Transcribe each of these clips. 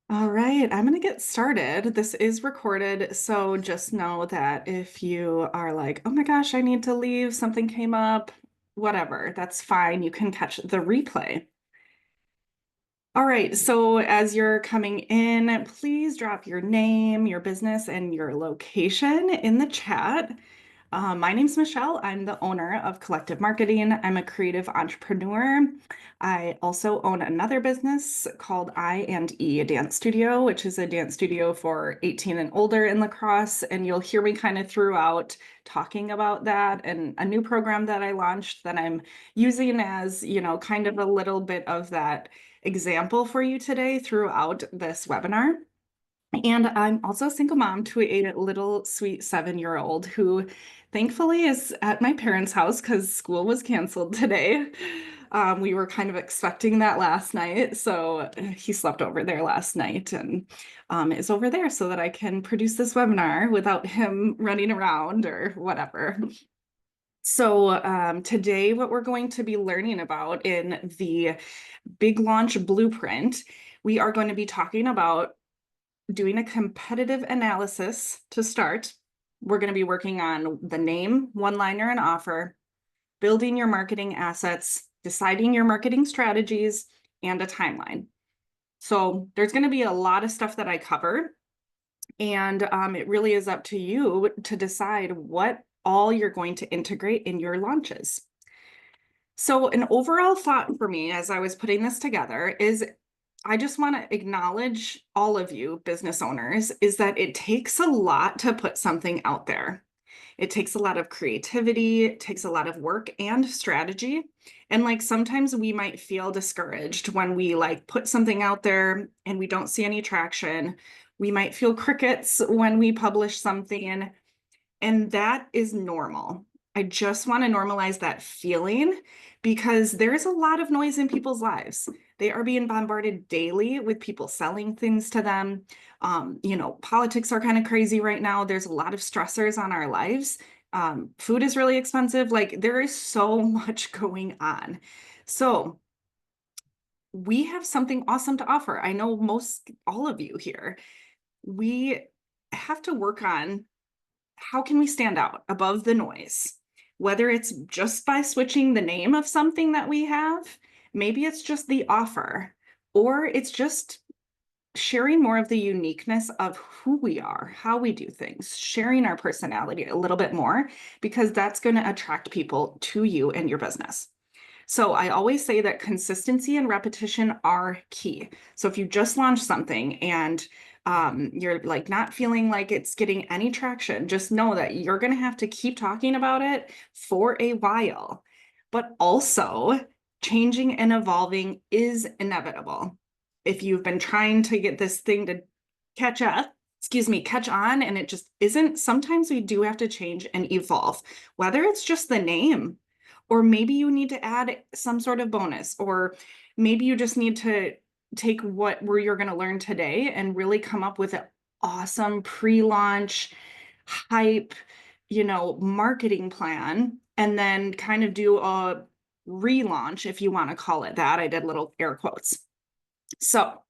All right, I'm going to get started. This is recorded, so just know that if you are like, oh my gosh, I need to leave, something came up, whatever, that's fine. You can catch the replay. All right, so as you're coming in, please drop your name, your business, and your location in the chat. My name's Michelle. I'm the owner of Collective Marketing. I'm a creative entrepreneur. I also own another business called I&E Dance Studio, which is a dance studio for 18 and older in La Crosse. And you'll hear me kind of throughout talking about that and a new program that I launched that I'm using as, kind of a little bit of that example for you today throughout this webinar. And I'm also a single mom to a little sweet 7-year-old who thankfully is at my parents' house because school was canceled today. We were kind of expecting that last night. So he slept over there last night and is over there so that I can produce this webinar without him running around or whatever. So today, what we're going to be learning about in the Big Launch Blueprint, we are going to be talking about doing a competitive analysis to start. We're going to be working on the name, one-liner, and offer, building your marketing assets, deciding your marketing strategies, and a timeline. So there's going to be a lot of stuff that I cover, and it really is up to you to decide what all you're going to integrate in your launches. So an overall thought for me as I was putting this together is I just want to acknowledge all of you business owners is that it takes a lot to put something out there. It takes a lot of creativity, it takes a lot of work and strategy. And like sometimes we might feel discouraged when we like put something out there and we don't see any traction. We might feel crickets when we publish something, and that is normal. I just want to normalize that feeling because there's a lot of noise in people's lives. They are being bombarded daily with people selling things to them. Politics are kind of crazy right now. There's a lot of stressors on our lives. Food is really expensive. Like there is so much going on. So we have something awesome to offer. I know all of you here. We have to work on how can we stand out above the noise? Whether it's just by switching the name of something that we have, maybe it's just the offer, or it's just sharing more of the uniqueness of who we are, how we do things, sharing our personality a little bit more, because that's going to attract people to you and your business. So I always say that consistency and repetition are key. So if you just launch something and you're like not feeling like it's getting any traction, just know that you're going to have to keep talking about it for a while. But also, changing and evolving is inevitable. If you've been trying to get this thing to catch up, catch on, and it just isn't, sometimes we do have to change and evolve, whether it's just the name, or maybe you need to add some sort of bonus, or maybe you just need to take where you're going to learn today and really come up with an awesome pre-launch hype, marketing plan, and then kind of do a relaunch, if you want to call it that. I did little air quotes. So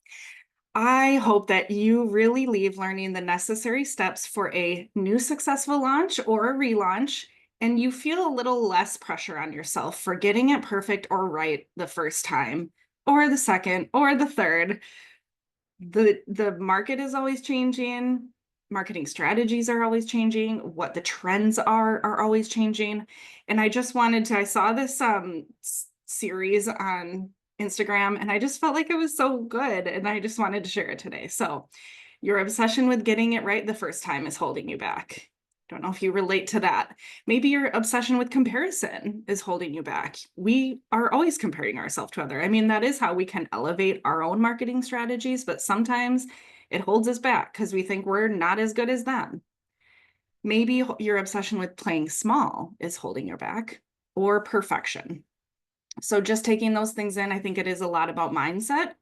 I hope that you really leave learning the necessary steps for a new successful launch or a relaunch, and you feel a little less pressure on yourself for getting it perfect or right the first time, or the second, or the third. The market is always changing. Marketing strategies are always changing. What the trends are always changing. And I saw this series on Instagram, and I just felt like it was so good, and I just wanted to share it today. So your obsession with getting it right the first time is holding you back. Don't know if you relate to that. Maybe your obsession with comparison is holding you back. We are always comparing ourselves to other. I mean, that is how we can elevate our own marketing strategies, but sometimes it holds us back because we think we're not as good as them. Maybe your obsession with playing small is holding you back, or perfection. So just taking those things in, I think it is a lot about mindset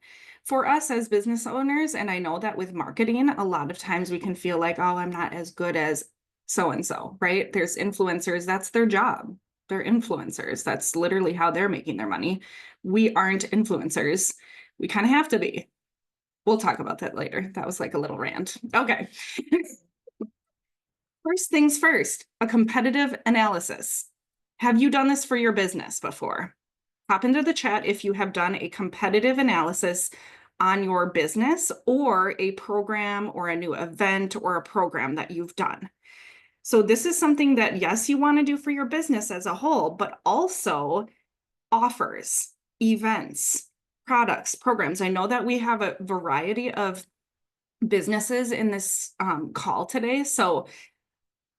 for us as business owners. And I know that with marketing, a lot of times we can feel like, oh, I'm not as good as so-and-so, right? There's influencers, that's their job. They're influencers. That's literally how they're making their money. We aren't influencers. We kind of have to be. We'll talk about that later. That was like a little rant. Okay. First things first, a competitive analysis. Have you done this for your business before? Pop into the chat if you have done a competitive analysis on your business or a program or a new event or a program that you've done. So this is something that, yes, you want to do for your business as a whole, but also offers, events, products, programs. I know that we have a variety of businesses in this call today, so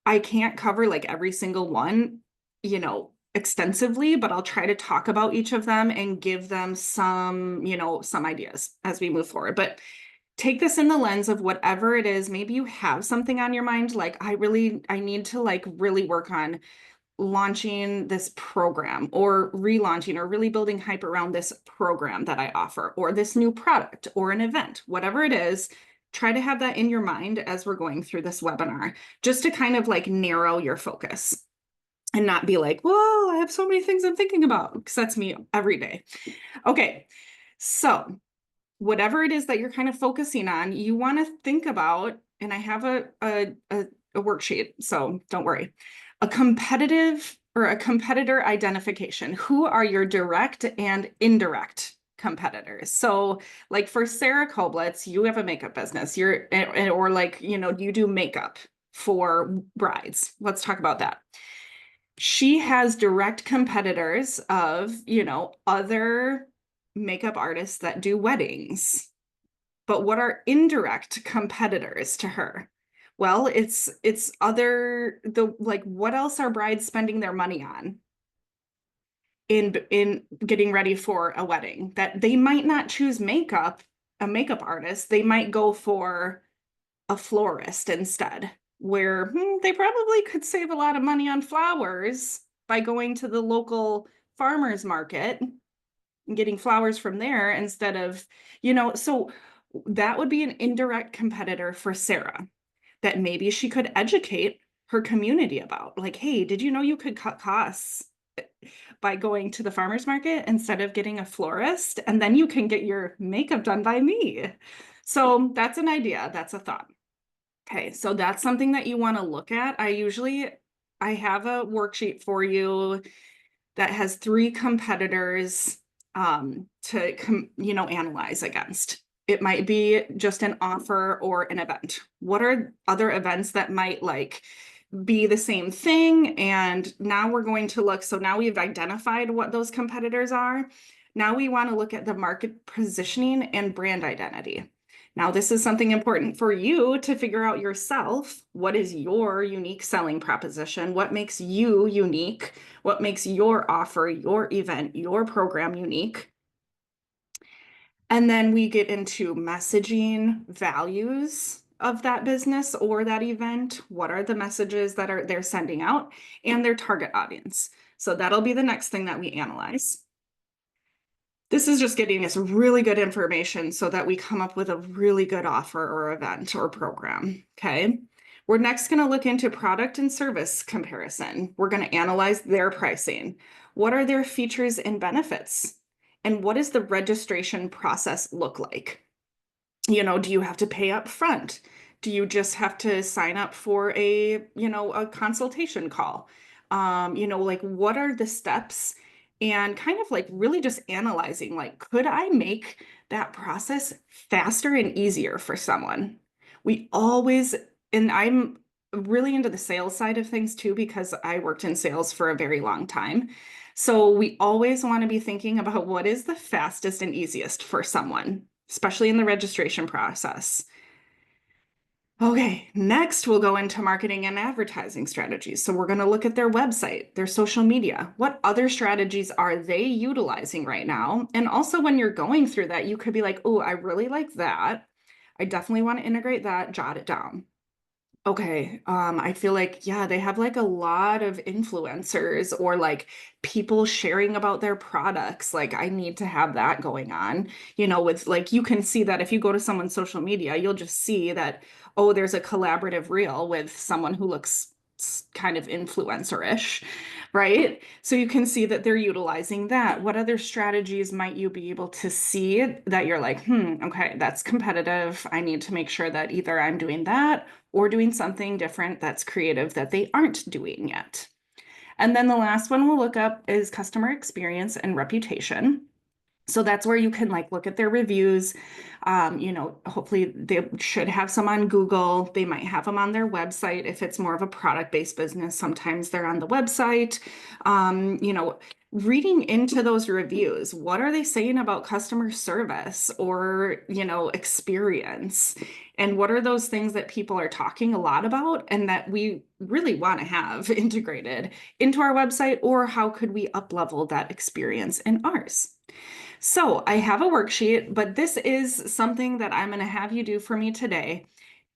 I can't cover like every single one, extensively, but I'll try to talk about each of them and give them some ideas as we move forward. But take this in the lens of whatever it is. Maybe you have something on your mind, like I need to like really work on launching this program or relaunching or really building hype around this program that I offer or this new product or an event, whatever it is. Try to have that in your mind as we're going through this webinar, just to kind of like narrow your focus and not be like, whoa, I have so many things I'm thinking about, because that's me every day. Okay, so whatever it is that you're kind of focusing on, you want to think about, and I have a worksheet, so don't worry, a competitive or a competitor identification. Who are your direct and indirect competitors? So like for Sarah Koblitz, you have a makeup business, or like, you do makeup for brides. Let's talk about that. She has direct competitors of, other makeup artists that do weddings. But what are indirect competitors to her? Well, it's like what else are brides spending their money on in getting ready for a wedding, that they might not choose a makeup artist, they might go for a florist instead, where they probably could save a lot of money on flowers by going to the local farmer's market and getting flowers from there instead of, so that would be an indirect competitor for Sarah that maybe she could educate her community about. Like, hey, did you know you could cut costs by going to the farmer's market instead of getting a florist? And then you can get your makeup done by me. So that's an idea. That's a thought. Okay, so that's something that you want to look at. I have a worksheet for you that has 3 competitors to analyze against. It might be just an offer or an event. What are other events that might like be the same thing? And now we're going to look, so now we've identified what those competitors are. Now we want to look at the market positioning and brand identity. Now, this is something important for you to figure out yourself. What is your unique selling proposition? What makes you unique? What makes your offer, your event, your program unique? And then we get into messaging, values of that business or that event. What are the messages that they're sending out, and their target audience? So that'll be the next thing that we analyze. This is just getting us really good information so that we come up with a really good offer or event or program. Okay. We're next going to look into product and service comparison. We're going to analyze their pricing. What are their features and benefits? And what does the registration process look like? Do you have to pay up front? Do you just have to sign up for a consultation call? Like what are the steps? And kind of like really just analyzing, like, could I make that process faster and easier for someone? We always, and I'm really into the sales side of things too, because I worked in sales for a very long time. So we always want to be thinking about what is the fastest and easiest for someone, especially in the registration process. Okay, next we'll go into marketing and advertising strategies. So we're going to look at their website, their social media. What other strategies are they utilizing right now? And also when you're going through that, you could be like, oh, I really like that. I definitely want to integrate that, jot it down. Okay, I feel like, yeah, they have like a lot of influencers or like people sharing about their products. Like I need to have that going on, with like, you can see that if you go to someone's social media, you'll just see that, oh, there's a collaborative reel with someone who looks kind of influencer-ish, right? So you can see that they're utilizing that. What other strategies might you be able to see that you're like, okay, that's competitive. I need to make sure that either I'm doing that or doing something different that's creative that they aren't doing yet. And then the last one we'll look up is customer experience and reputation. So that's where you can like look at their reviews. Hopefully they should have some on Google. They might have them on their website if it's more of a product-based business. Sometimes they're on the website. Reading into those reviews, what are they saying about customer service or, experience? And what are those things that people are talking a lot about and that we really want to have integrated into our website, or how could we up-level that experience in ours? So I have a worksheet, but this is something that I'm going to have you do for me today.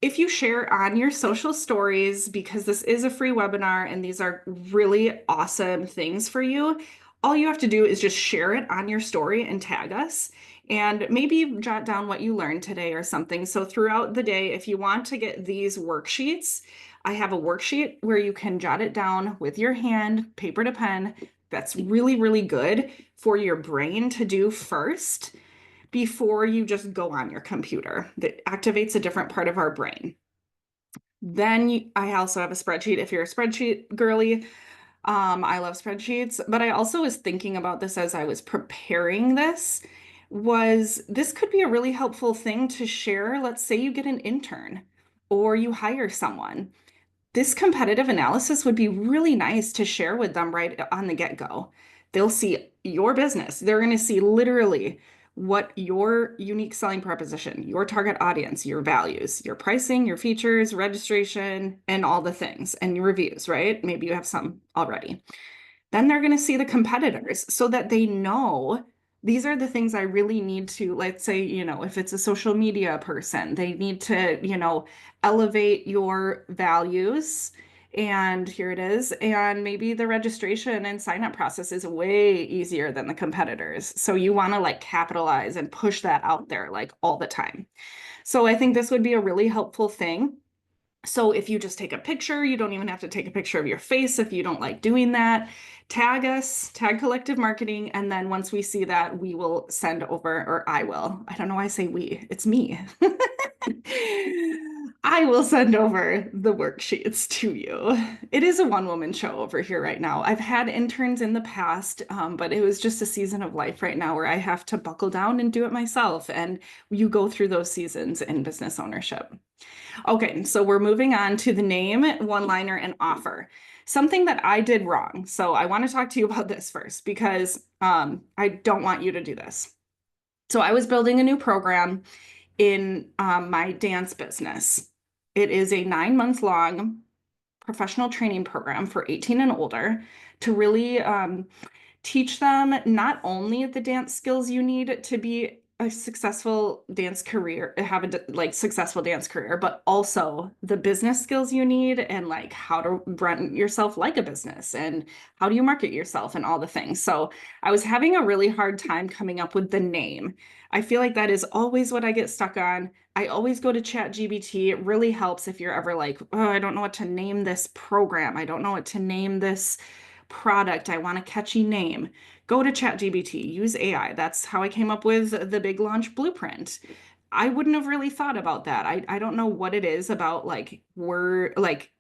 If you share on your social stories, because this is a free webinar and these are really awesome things for you, all you have to do is just share it on your story and tag us. And maybe jot down what you learned today or something. So throughout the day, if you want to get these worksheets, I have a worksheet where you can jot it down with your hand, paper to pen. That's really, really good for your brain to do first before you just go on your computer. That activates a different part of our brain. Then I also have a spreadsheet if you're a spreadsheet girly. I love spreadsheets, but I also was thinking about this as I was preparing this, was this could be a really helpful thing to share. Let's say you get an intern or you hire someone. This competitive analysis would be really nice to share with them right on the get-go. They'll see your business. They're going to see literally what your unique selling proposition, your target audience, your values, your pricing, your features, registration, and all the things, and your reviews, right? Maybe you have some already. Then they're going to see the competitors so that they know these are the things I really need to, let's say, if it's a social media person, they need to, elevate your values. And here it is. And maybe the registration and sign up process is way easier than the competitors. So you want to like capitalize and push that out there like all the time. So I think this would be a really helpful thing. So if you just take a picture, you don't even have to take a picture of your face if you don't like doing that. Tag us, tag Collective Marketing, and then once we see that, we will send over, or I will. I don't know why I say we, it's me. I will send over the worksheets to you. It is a one-woman show over here right now. I've had interns in the past, but it was just a season of life right now where I have to buckle down and do it myself. And you go through those seasons in business ownership. Okay, so we're moving on to the name, one-liner, and offer. Something that I did wrong. So I want to talk to you about this first because I don't want you to do this. So I was building a new program in my dance business. It is a 9-month long professional training program for 18 and older to really teach them not only the dance skills you need to be a successful dance career, have a like successful dance career, but also the business skills you need and like how to run yourself like a business and how do you market yourself and all the things. So I was having a really hard time coming up with the name. I feel like that is always what I get stuck on. I always go to ChatGPT. It really helps if you're ever like, oh, I don't know what to name this program. I don't know what to name this product. I want a catchy name. Go to ChatGPT, use AI. That's how I came up with the big launch blueprint. I wouldn't have really thought about that. I don't know what it is about like we're like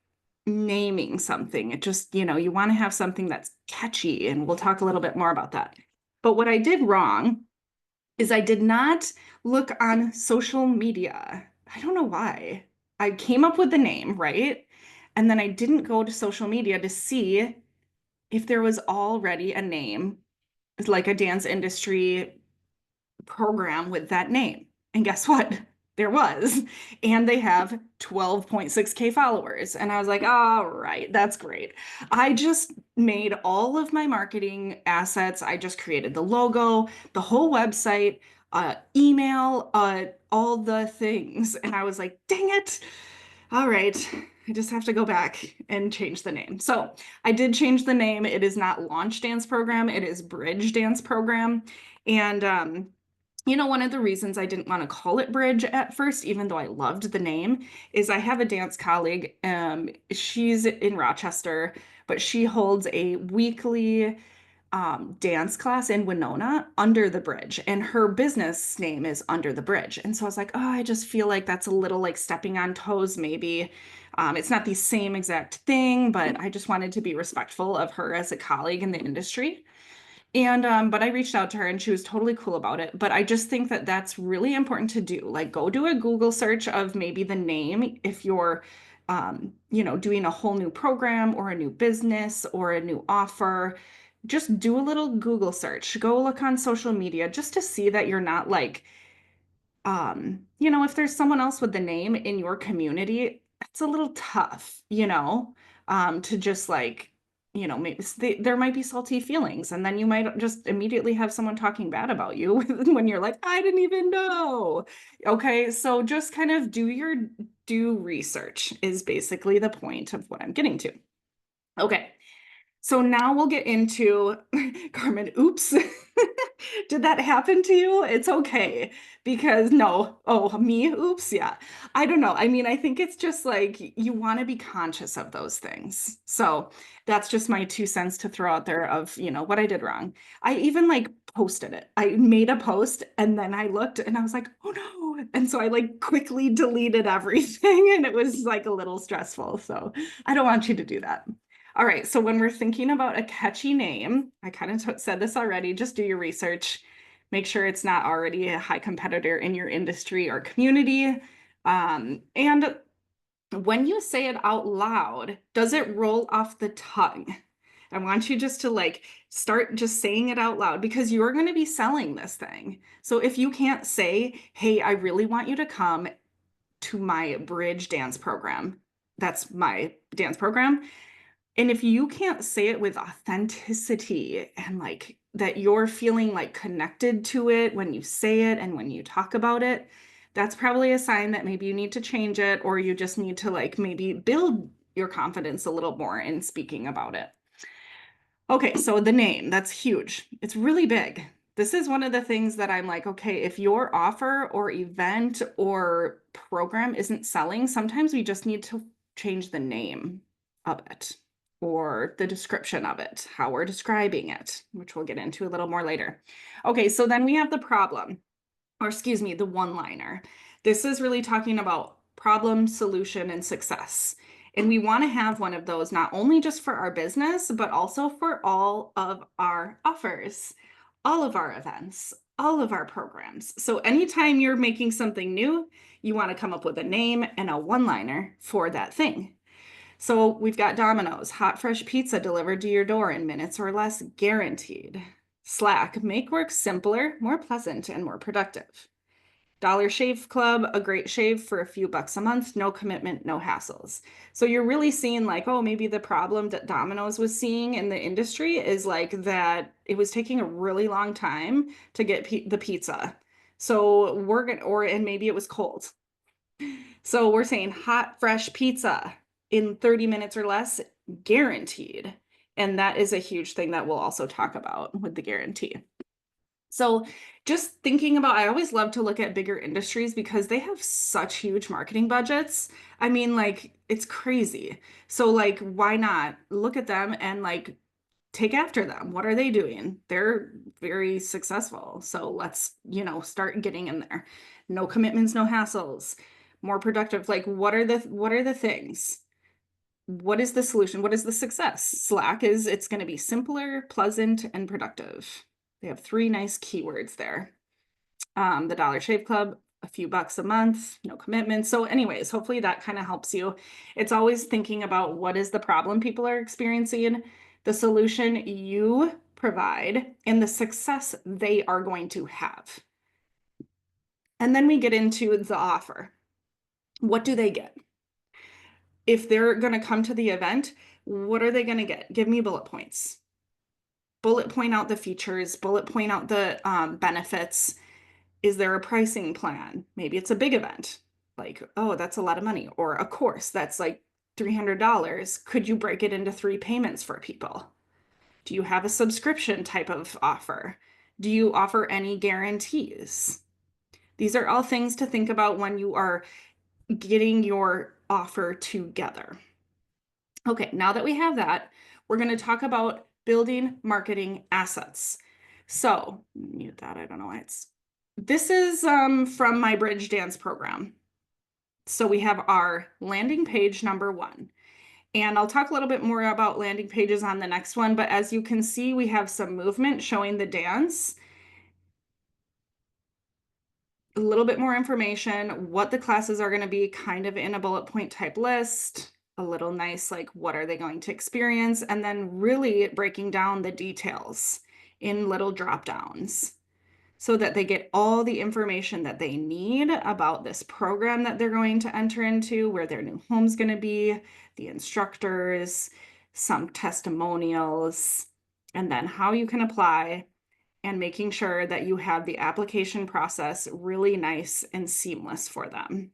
naming something. It just, you want to have something that's catchy, and we'll talk a little bit more about that. But what I did wrong is I did not look on social media. I don't know why. I came up with the name, right? And then I didn't go to social media to see if there was already a name, like a dance industry program with that name. And guess what? There was. And they have 12.6K followers. And I was like, all right, that's great. I just made all of my marketing assets. I just created the logo, the whole website, email, all the things. And I was like, dang it. All right. I just have to go back and change the name. So I did change the name. It is not Launch Dance Program. It is Bridge Dance Program. And one of the reasons I didn't want to call it bridge at first, even though I loved the name, is I have a dance colleague. She's in Rochester, but she holds a weekly dance class in Winona under the bridge, and her business name is Under the Bridge. And so I was like, oh, I just feel like that's a little like stepping on toes, maybe. It's not the same exact thing, but I just wanted to be respectful of her as a colleague in the industry. And but I reached out to her and she was totally cool about it. But I just think that that's really important to do. Like go do a Google search of maybe the name if you're doing a whole new program or a new business or a new offer. Just do a little Google search. Go look on social media just to see that you're not like if there's someone else with the name in your community, it's a little tough, to just like, maybe there might be salty feelings, and then you might just immediately have someone talking bad about you when you're like, I didn't even know. Okay, so just kind of do research is basically the point of what I'm getting to. Okay. So now we'll get into Carmen. Oops. Did that happen to you? It's okay because no. Oh, me? Oops. Yeah. I don't know. I mean, I think it's just like you want to be conscious of those things. So that's just my 2 cents to throw out there of, what I did wrong. I even like posted it. I made a post and then I looked and I was like, oh no. And so I like quickly deleted everything and it was like a little stressful. So I don't want you to do that. All right, so when we're thinking about a catchy name, I kind of said this already, just do your research. Make sure it's not already a high competitor in your industry or community. And when you say it out loud, does it roll off the tongue? I want you just to like start just saying it out loud because you're going to be selling this thing. So if you can't say, hey, I really want you to come to my bridge dance program, that's my dance program, and if you can't say it with authenticity and like that you're feeling like connected to it when you say it and when you talk about it, that's probably a sign that maybe you need to change it or you just need to like maybe build your confidence a little more in speaking about it. Okay, so the name, that's huge. It's really big. This is one of the things that I'm like, okay, if your offer or event or program isn't selling, sometimes we just need to change the name of it or the description of it, how we're describing it, which we'll get into a little more later. Okay, so then we have the problem, or excuse me, the one-liner. This is really talking about problem, solution, and success. And we want to have one of those not only just for our business, but also for all of our offers, all of our events, all of our programs. So anytime you're making something new, you want to come up with a name and a one-liner for that thing. So we've got Domino's, hot fresh pizza delivered to your door in minutes or less, guaranteed. Slack, make work simpler, more pleasant, and more productive. Dollar Shave Club, a great shave for a few bucks a month, no commitment, no hassles. So you're really seeing like, oh, maybe the problem that Domino's was seeing in the industry is like that it was taking a really long time to get the pizza. So we're gonna, and maybe it was cold. So we're saying hot, fresh pizza in 30 minutes or less, guaranteed. And that is a huge thing that we'll also talk about with the guarantee. So just thinking about, I always love to look at bigger industries because they have such huge marketing budgets. I mean, like, it's crazy. So, like, why not look at them and like take after them? What are they doing? They're very successful. So let's, start getting in there. No commitments, no hassles, more productive. Like, what are the things? What is the solution? What is the success? Slack is it's going to be simpler, pleasant, and productive. They have 3 nice keywords there. The Dollar Shave Club, a few bucks a month, no commitment. So anyways, hopefully that kind of helps you. It's always thinking about what is the problem people are experiencing, the solution you provide, and the success they are going to have. And then we get into the offer. What do they get? If they're going to come to the event, what are they going to get? Give me bullet points. Bullet point out the features, bullet point out the benefits. Is there a pricing plan? Maybe it's a big event, like, oh, that's a lot of money. Or a course that's like $300. Could you break it into 3 payments for people? Do you have a subscription type of offer? Do you offer any guarantees? These are all things to think about when you are getting your offer together. Okay, now that we have that, we're going to talk about building marketing assets. So, mute that. I don't know why this is from my Bridge Dance program. So we have our landing page number 1. And I'll talk a little bit more about landing pages on the next one, but as you can see, we have some movement showing the dance, a little bit more information, what the classes are going to be, kind of in a bullet point type list, a little nice, like what are they going to experience, and then really breaking down the details in little drop downs so that they get all the information that they need about this program that they're going to enter into, where their new home's going to be, the instructors, some testimonials, and then how you can apply, and making sure that you have the application process really nice and seamless for them,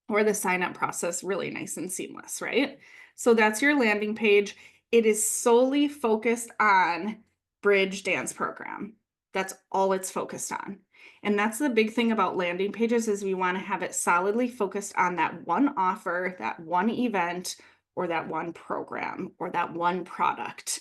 or the sign up process really nice and seamless, right? So that's your landing page. It is solely focused on Bridge Dance Program. That's all it's focused on. And that's the big thing about landing pages, is we want to have it solidly focused on that one offer, that one event, or that one program, or that one product.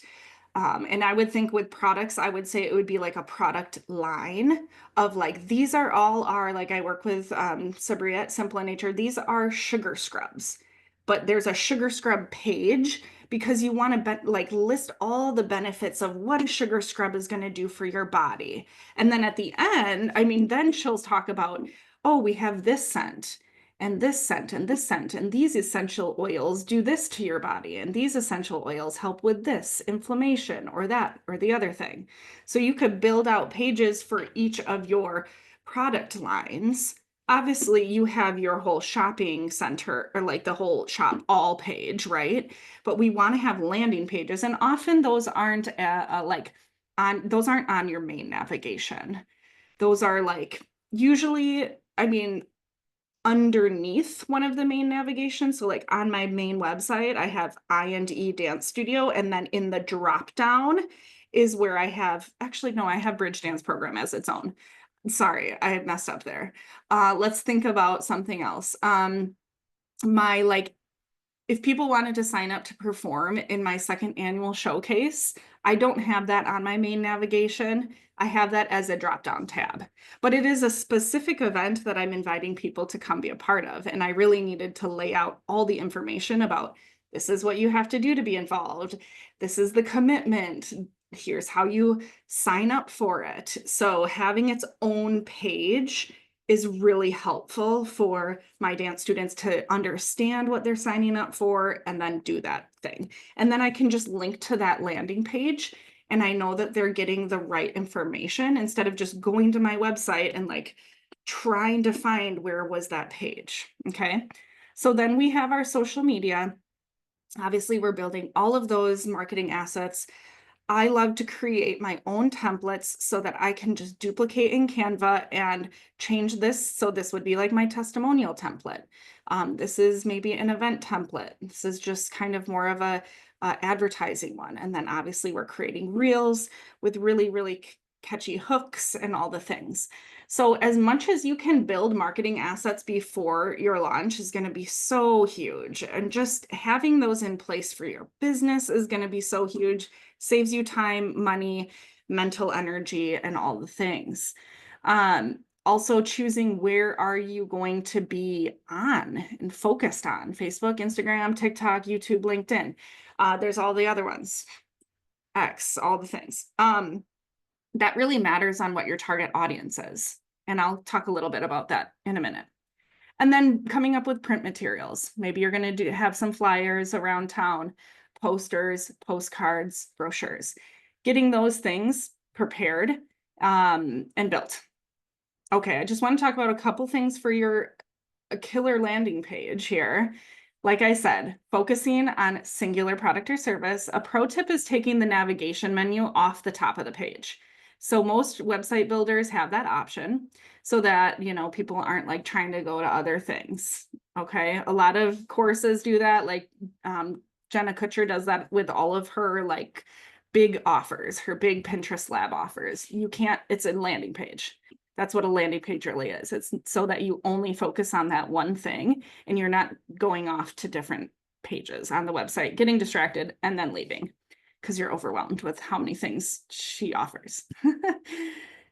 And I would think with products, I would say it would be like a product line of like, these are all our, like I work with Sabria at Simple in Nature, these are sugar scrubs, but there's a sugar scrub page because you want to like list all the benefits of what a sugar scrub is going to do for your body. And then at the end, I mean, then she'll talk about, oh, we have this scent and this scent and this scent, and these essential oils do this to your body, and these essential oils help with this inflammation or that or the other thing. So you could build out pages for each of your product lines. Obviously, you have your whole shopping center, or like the whole shop all page, right? But we want to have landing pages, and often those aren't those aren't on your main navigation. Those are like usually, I mean, underneath one of the main navigations. So like on my main website, I have I&E Dance Studio, and then in the drop down is where I have, actually, no, I have Bridge Dance Program as its own. Sorry, I messed up there. Let's think about something else. My like if people wanted to sign up to perform in my second annual showcase, I don't have that on my main navigation. I have that as a drop-down tab, but it is a specific event that I'm inviting people to come be a part of. And I really needed to lay out all the information about, this is what you have to do to be involved. This is the commitment. Here's how you sign up for it. So having its own page is really helpful for my dance students to understand what they're signing up for and then do that thing. And then I can just link to that landing page, and I know that they're getting the right information instead of just going to my website and like trying to find where was that page. Okay. So then we have our social media. Obviously, we're building all of those marketing assets. I love to create my own templates so that I can just duplicate in Canva and change this. So this would be like my testimonial template. This is maybe an event template. This is just kind of more of a advertising one. And then obviously we're creating reels with really, really catchy hooks and all the things. So as much as you can build marketing assets before your launch is going to be so huge. And just having those in place for your business is going to be so huge. Saves you time, money, mental energy, and all the things. Also choosing where are you going to be on and focused on: Facebook, Instagram, TikTok, YouTube, LinkedIn. There's all the other ones, X, all the things. That really matters on what your target audience is. And I'll talk a little bit about that in a minute. And then coming up with print materials. Maybe you're going to have some flyers around town, posters, postcards, brochures. Getting those things prepared and built. Okay, I just want to talk about a couple things for your killer landing page here. Like I said, focusing on singular product or service. A pro tip is taking the navigation menu off the top of the page. So most website builders have that option so that, you know, people aren't like trying to go to other things. Okay, a lot of courses do that. Like Jenna Kutcher does that with all of her like big offers, her big Pinterest lab offers. You can't, it's a landing page. That's what a landing page really is. It's so that you only focus on that one thing and you're not going off to different pages on the website, getting distracted and then leaving because you're overwhelmed with how many things she offers.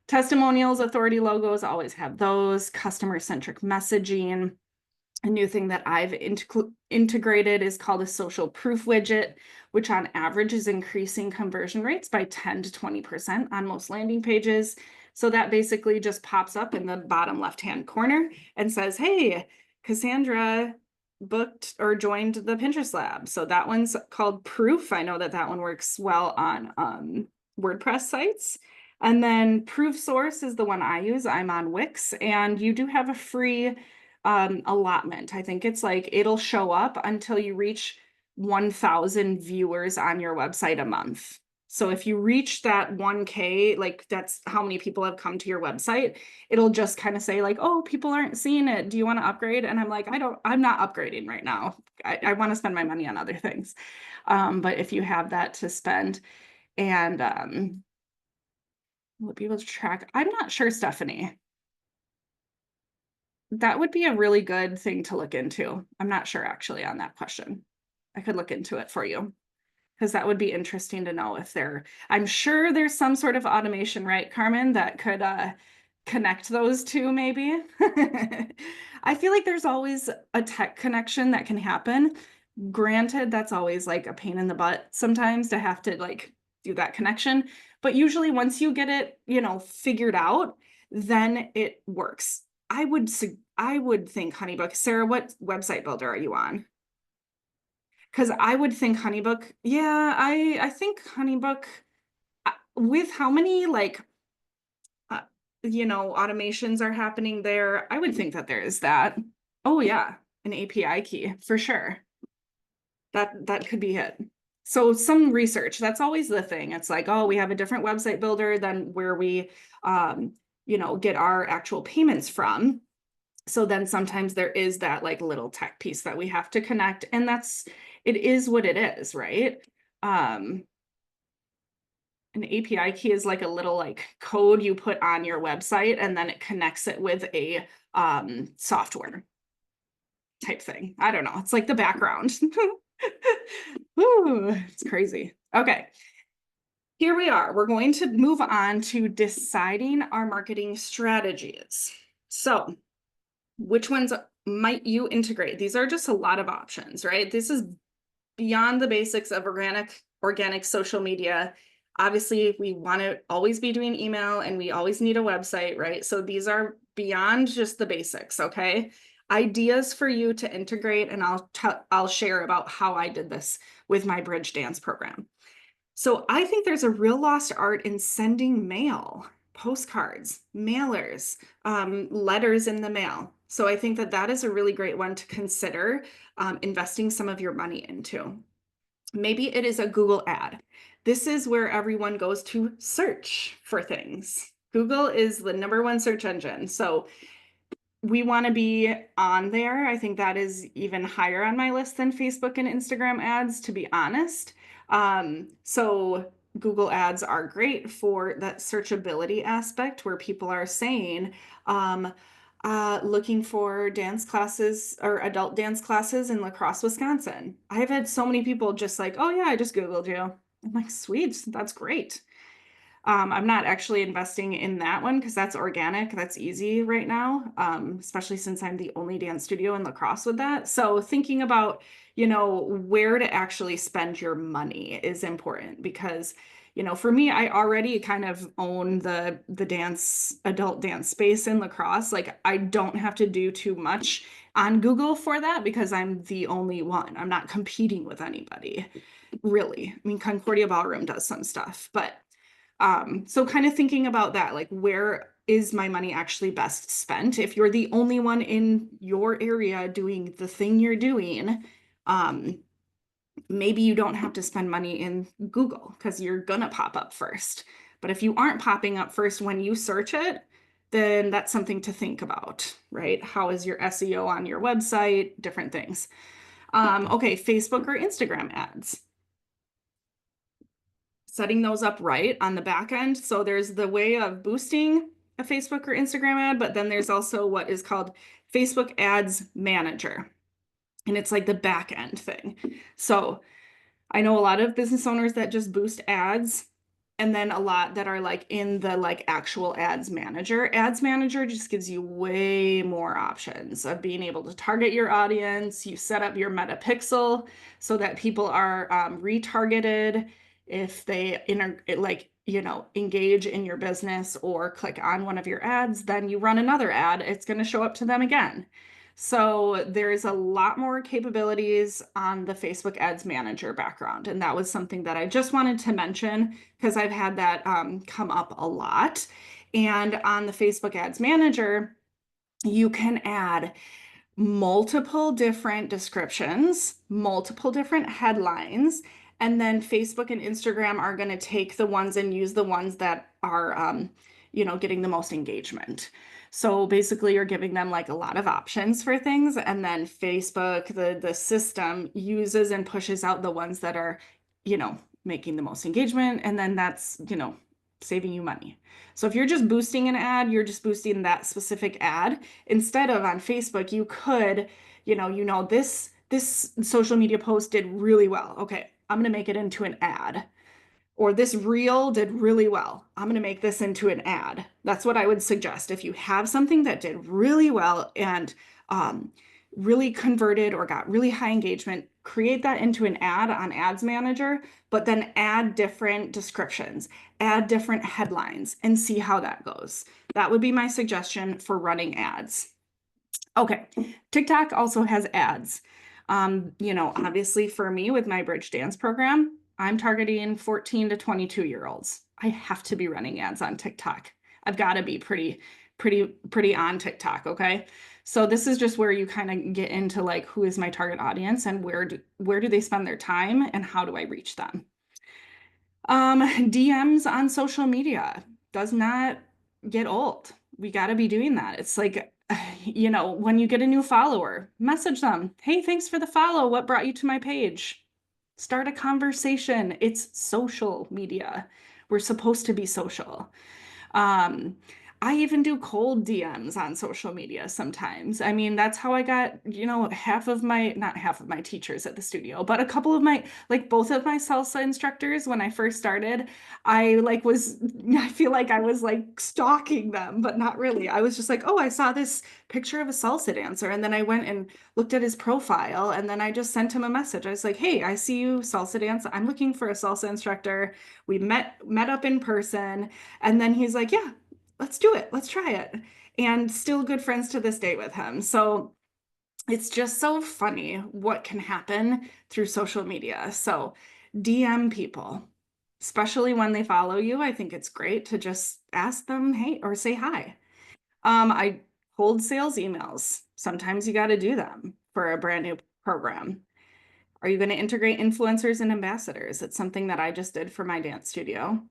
Testimonials, authority logos, always have those. Customer centric messaging. A new thing that I've integrated is called a social proof widget, which on average is increasing conversion rates by 10 to 20% on most landing pages. So that basically just pops up in the bottom left-hand corner and says, hey, Cassandra booked or joined the Pinterest lab. So that one's called Proof. I know that that one works well on WordPress sites. And then Proof Source is the one I use. I'm on Wix, and you do have a free allotment. I think it's like it'll show up until you reach 1,000 viewers on your website a month. So if you reach that 1K, like that's how many people have come to your website, it'll just kind of say like, oh, people aren't seeing it. Do you want to upgrade? And I'm like, I'm not upgrading right now. I want to spend my money on other things. But if you have that to spend and we'll be able to track, I'm not sure, Stephanie. That would be a really good thing to look into. I'm not sure actually on that question. I could look into it for you because that would be interesting to know if I'm sure there's some sort of automation, right, Carmen, that could connect those two maybe. I feel like there's always a tech connection that can happen. Granted, that's always like a pain in the butt sometimes to have to like do that connection. But usually once you get it, figured out, then it works. I would think Honeybook. Sarah, what website builder are you on? Because I would think Honeybook. Yeah, I think Honeybook with how many like automations are happening there, I would think that there is that. Oh yeah, an API key for sure. That could be it. So some research, that's always the thing. It's like, oh, we have a different website builder than where we get our actual payments from. So then sometimes there is that like little tech piece that we have to connect, and it is what it is, right? An API key is like a little like code you put on your website and then it connects it with a software type thing. I don't know. It's like the background. Ooh, it's crazy. Okay. Here we are. We're going to move on to deciding our marketing strategies. So which ones might you integrate? These are just a lot of options, right? This is beyond the basics of organic social media. Obviously, we want to always be doing email and we always need a website, right? So these are beyond just the basics, okay? Ideas for you to integrate, and I'll share about how I did this with my bridge dance program. So I think there's a real lost art in sending mail, postcards, mailers, letters in the mail. So I think that is a really great one to consider investing some of your money into. Maybe it is a Google ad. This is where everyone goes to search for things. Google is the #1 search engine. So we want to be on there. I think that is even higher on my list than Facebook and Instagram ads, to be honest. So Google ads are great for that searchability aspect where people are saying, looking for dance classes or adult dance classes in La Crosse, Wisconsin. I've had so many people just like, oh yeah, I just Googled you. I'm like, sweet, that's great. I'm not actually investing in that one because that's organic. That's easy right now, especially since I'm the only dance studio in La Crosse with that. So thinking about, where to actually spend your money is important because, for me, I already kind of own the adult dance space in La Crosse. Like I don't have to do too much on Google for that because I'm the only one. I'm not competing with anybody, really. I mean, Concordia Ballroom does some stuff, but so kind of thinking about that, like where is my money actually best spent? If you're the only one in your area doing the thing you're doing, maybe you don't have to spend money in Google because you're gonna pop up first. But if you aren't popping up first when you search it, then that's something to think about, right? How is your SEO on your website? Different things. Okay, Facebook or Instagram ads. setting those up right on the back end. So there's the way of boosting a Facebook or Instagram ad, but then there's also what is called Facebook Ads Manager. And it's like the back end thing. So I know a lot of business owners that just boost ads, and then a lot that are like in the like actual ads manager. Ads manager just gives you way more options of being able to target your audience. You set up your meta pixel so that people are retargeted if they engage in your business or click on one of your ads, then you run another ad, it's going to show up to them again. So there's a lot more capabilities on the Facebook Ads Manager background. And that was something that I just wanted to mention because I've had that come up a lot. And on the Facebook Ads Manager, you can add multiple different descriptions, multiple different headlines, and then Facebook and Instagram are going to take the ones and use the ones that are, getting the most engagement. So basically, you're giving them like a lot of options for things, and then Facebook, the system uses and pushes out the ones that are, making the most engagement, and then that's, saving you money. So if you're just boosting an ad, you're just boosting that specific ad. Instead of on Facebook, you could, this social media post did really well. Okay, I'm going to make it into an ad. Or this reel did really well. I'm going to make this into an ad. That's what I would suggest. If you have something that did really well and really converted or got really high engagement, create that into an ad on Ads Manager, but then add different descriptions, add different headlines, and see how that goes. That would be my suggestion for running ads. Okay, TikTok also has ads. Obviously for me with my bridge dance program, I'm targeting 14 to 22-year-olds. I have to be running ads on TikTok. I've got to be pretty on TikTok, okay? So this is just where you kind of get into like who is my target audience and where do they spend their time and how do I reach them? DMs on social media does not get old. We got to be doing that. It's like, when you get a new follower, message them. Hey, thanks for the follow. What brought you to my page? Start a conversation. It's social media. We're supposed to be social. Um, I even do cold DMs on social media sometimes. I mean, that's how I got, not half of my teachers at the studio, but a couple of both of my salsa instructors when I first started, I feel like I was like stalking them, but not really. I was just like, oh, I saw this picture of a salsa dancer. And then I went and looked at his profile and then I just sent him a message. I was like, hey, I see you salsa dance. I'm looking for a salsa instructor. We met up in person. And then he's like, yeah, let's do it. Let's try it. And still good friends to this day with him. So it's just so funny what can happen through social media. So DM people, especially when they follow you. I think it's great to just ask them, hey, or say hi. I hold sales emails. Sometimes you got to do them for a brand new program. Are you going to integrate influencers and ambassadors? It's something that I just did for my dance studio.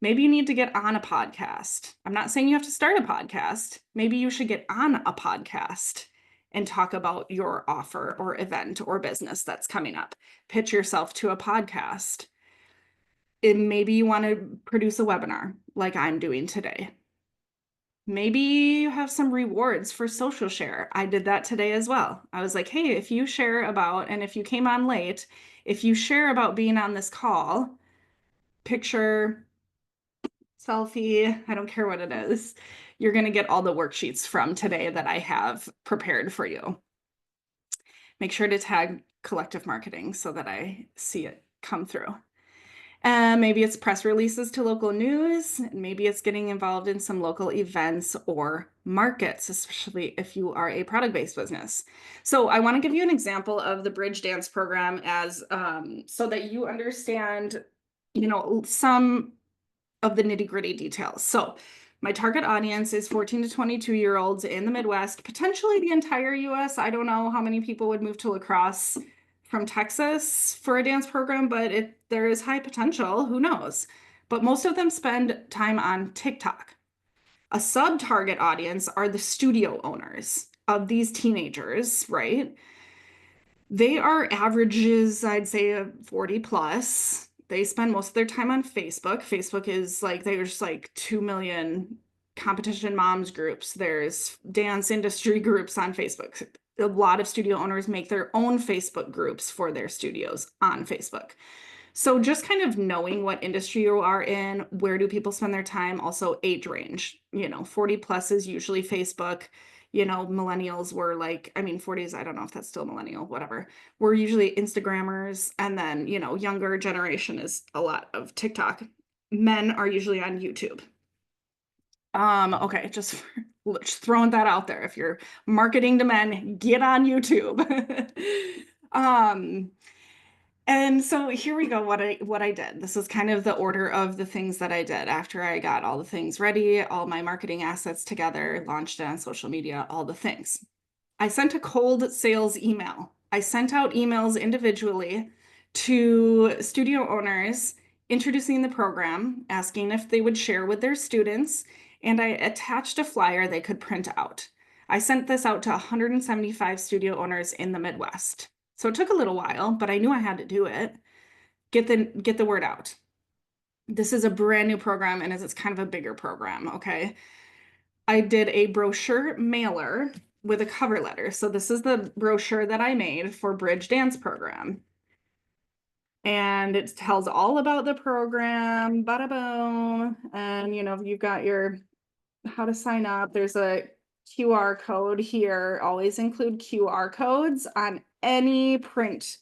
Maybe you need to get on a podcast. I'm not saying you have to start a podcast. Maybe you should get on a podcast and talk about your offer or event or business that's coming up. Pitch yourself to a podcast. Maybe you want to produce a webinar like I'm doing today. Maybe you have some rewards for social share. I did that today as well. I was like, hey, if you share about, and if you came on late, if you share about being on this call, picture, selfie, I don't care what it is, you're going to get all the worksheets from today that I have prepared for you. Make sure to tag Collective Marketing so that I see it come through. Maybe it's press releases to local news. Maybe it's getting involved in some local events or markets, especially if you are a product-based business. So I want to give you an example of the Bridge Dance program as so that you understand, some of the nitty-gritty details. So my target audience is 14 to 22-year-olds in the Midwest, potentially the entire US. I don't know how many people would move to La Crosse from Texas for a dance program, but there is high potential, who knows? But most of them spend time on TikTok. A sub-target audience are the studio owners of these teenagers, right? They are averages, I'd say 40 plus. They spend most of their time on Facebook. Facebook is like, there's like 2 million competition moms groups. There's dance industry groups on Facebook. A lot of studio owners make their own Facebook groups for their studios on Facebook. So just kind of knowing what industry you are in, where do people spend their time, also age range. 40 plus is usually Facebook. Millennials were like, I mean, 40s, I don't know if that's still millennial, whatever. We're usually Instagrammers. And then, younger generation is a lot of TikTok. Men are usually on YouTube. Okay, just throwing that out there. If you're marketing to men, get on YouTube. um, and so here we go, what I did. This is kind of the order of the things that I did after I got all the things ready, all my marketing assets together, launched it on social media, all the things. I sent a cold sales email. I sent out emails individually to studio owners introducing the program, asking if they would share with their students, and I attached a flyer they could print out. I sent this out to 175 studio owners in the Midwest. So it took a little while, but I knew I had to do it. Get the word out. This is a brand new program, and it's kind of a bigger program, okay? I did a brochure mailer with a cover letter. So this is the brochure that I made for Bridge Dance Program. And it tells all about the program, bada boom. And you've got your how to sign up. There's a QR code here. Always include QR codes on any print,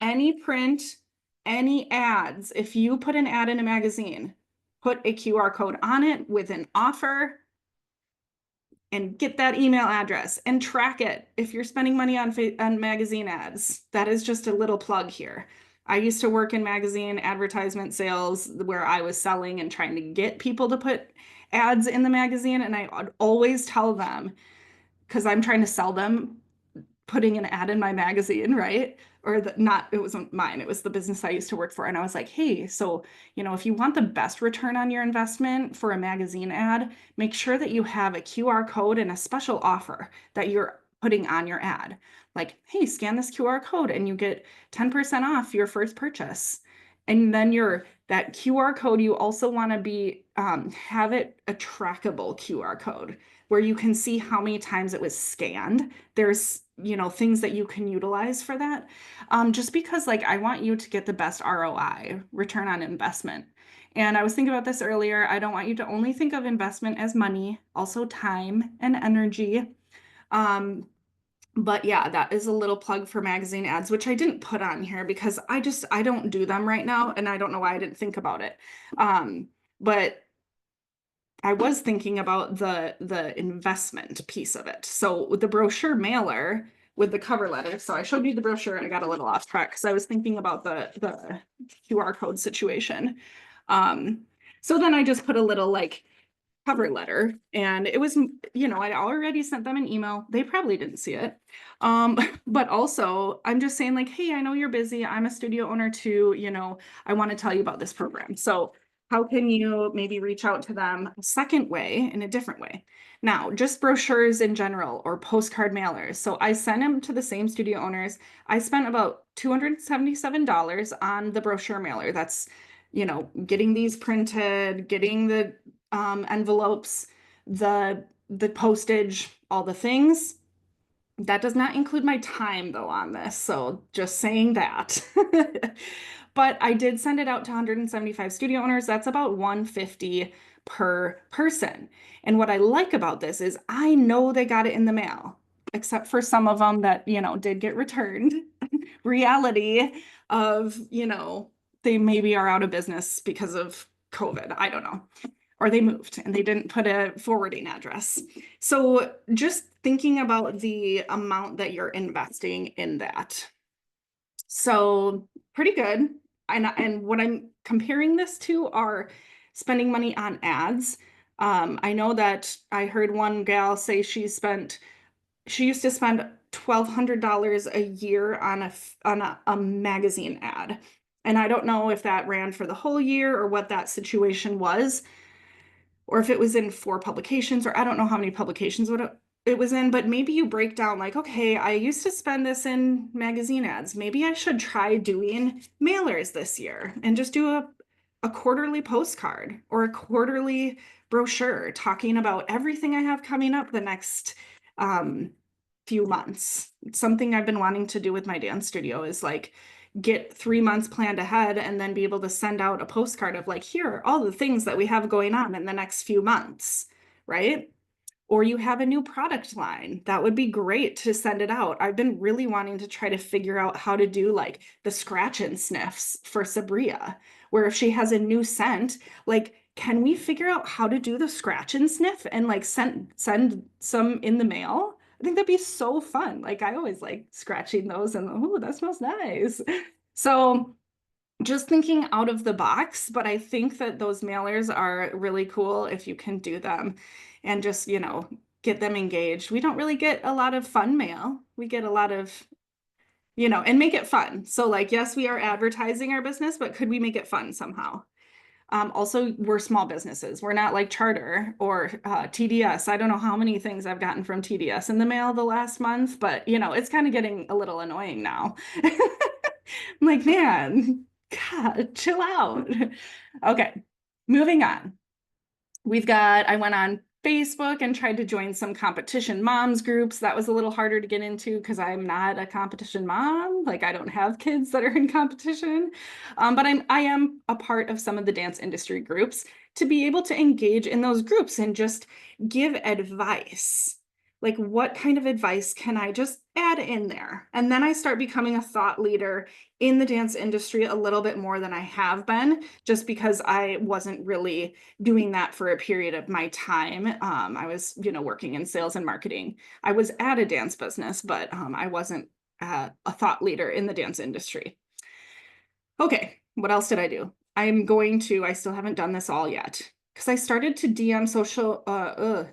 any print, any ads. If you put an ad in a magazine, put a QR code on it with an offer and get that email address and track it if you're spending money on magazine ads. That is just a little plug here. I used to work in magazine advertisement sales where I was selling and trying to get people to put ads in the magazine. And I would always tell them, because I'm trying to sell them, putting an ad in my magazine, right? Or it wasn't mine, it was the business I used to work for. And I was like, hey, so, if you want the best return on your investment for a magazine ad, make sure that you have a QR code and a special offer that you're putting on your ad. Like, hey, scan this QR code and you get 10% off your first purchase. And then that QR code, you also want to have it a trackable QR code where you can see how many times it was scanned. There's things that you can utilize for that. Just because I want you to get the best ROI, return on investment. And I was thinking about this earlier. I don't want you to only think of investment as money, also time and energy. But yeah, that is a little plug for magazine ads, which I didn't put on here because I don't do them right now. And I don't know why I didn't think about it. But I was thinking about the investment piece of it. So with the brochure mailer with the cover letter, so I showed you the brochure and I got a little off track because I was thinking about the QR code situation. So then I just put a little cover letter, and it was, I already sent them an email. They probably didn't see it. But also I'm just saying hey, I know you're busy. I'm a studio owner too. I want to tell you about this program. So how can you maybe reach out to them a second way, in a different way? Now, just brochures in general or postcard mailers. So I sent them to the same studio owners. I spent about $277 on the brochure mailer. That's, getting these printed, getting the envelopes, the postage, all the things. That does not include my time though on this, so just saying that. But I did send it out to 175 studio owners. That's about 150 per person. And what I like about this is I know they got it in the mail, except for some of them that, did get returned. Reality of, they maybe are out of business because of COVID. I don't know. Or they moved and they didn't put a forwarding address. So just thinking about the amount that you're investing in that. So pretty good. And what I'm comparing this to are spending money on ads. I know that I heard one gal say she used to spend $1,200 a year on a magazine ad. And I don't know if that ran for the whole year or what that situation was, or if it was in 4 publications, or I don't know how many publications it was in, but maybe you break down like, okay, I used to spend this in magazine ads. Maybe I should try doing mailers this year and just do a quarterly postcard or a quarterly brochure talking about everything I have coming up the next um, few months. Something I've been wanting to do with my dance studio is like get 3 months planned ahead and then be able to send out a postcard of like, here are all the things that we have going on in the next few months, right? Or you have a new product line. That would be great to send it out. I've been really wanting to try to figure out how to do like the scratch and sniffs for Sabria, where if she has a new scent, like, can we figure out how to do the scratch and sniff and like send some in the mail? I think that'd be so fun. Like I always like scratching those and oh, that smells nice. So just thinking out of the box, but I think that those mailers are really cool if you can do them and just, get them engaged. We don't really get a lot of fun mail. We get a lot of, and make it fun. So like, yes, we are advertising our business, but could we make it fun somehow? Also, we're small businesses. We're not like Charter or TDS. I don't know how many things I've gotten from TDS in the mail the last month, but it's kind of getting a little annoying now. I'm like, man, God, chill out. Okay, moving on. I went on Facebook and tried to join some competition moms groups. That was a little harder to get into because I'm not a competition mom. Like I don't have kids that are in competition. But I am a part of some of the dance industry groups to be able to engage in those groups and just give advice. Like what kind of advice can I just add in there? And then I start becoming a thought leader in the dance industry a little bit more than I have been, just because I wasn't really doing that for a period of my time. I was, working in sales and marketing. I was at a dance business, but I wasn't a thought leader in the dance industry. Okay, what else did I do? I still haven't done this all yet because I started to DM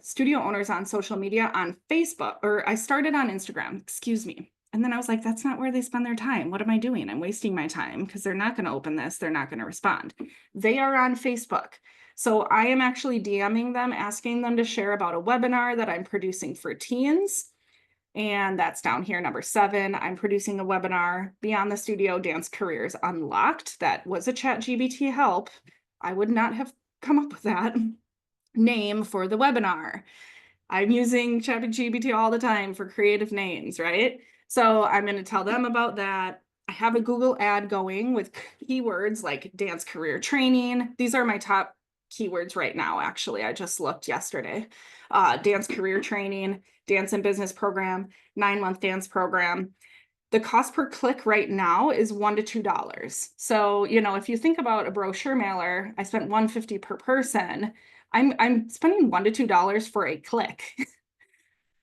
studio owners on social media on Facebook, or I started on Instagram, excuse me. And then I was like, that's not where they spend their time. What am I doing? I'm wasting my time because they're not going to open this. They're not going to respond. They are on Facebook. So I am actually DMing them, asking them to share about a webinar that I'm producing for teens. And that's down here, number 7. I'm producing a webinar, Beyond the Studio Dance Careers Unlocked. That was a ChatGPT help. I would not have come up with that name for the webinar. I'm using ChatGPT all the time for creative names, right? So I'm going to tell them about that. I have a Google ad going with keywords like dance career training. These are my top keywords right now, actually. I just looked yesterday. Dance career training, dance and business program, 9-month dance program. The cost per click right now is $1 to $2. So, if you think about a brochure mailer, I spent $150 per person. I'm spending $1 to $2 for a click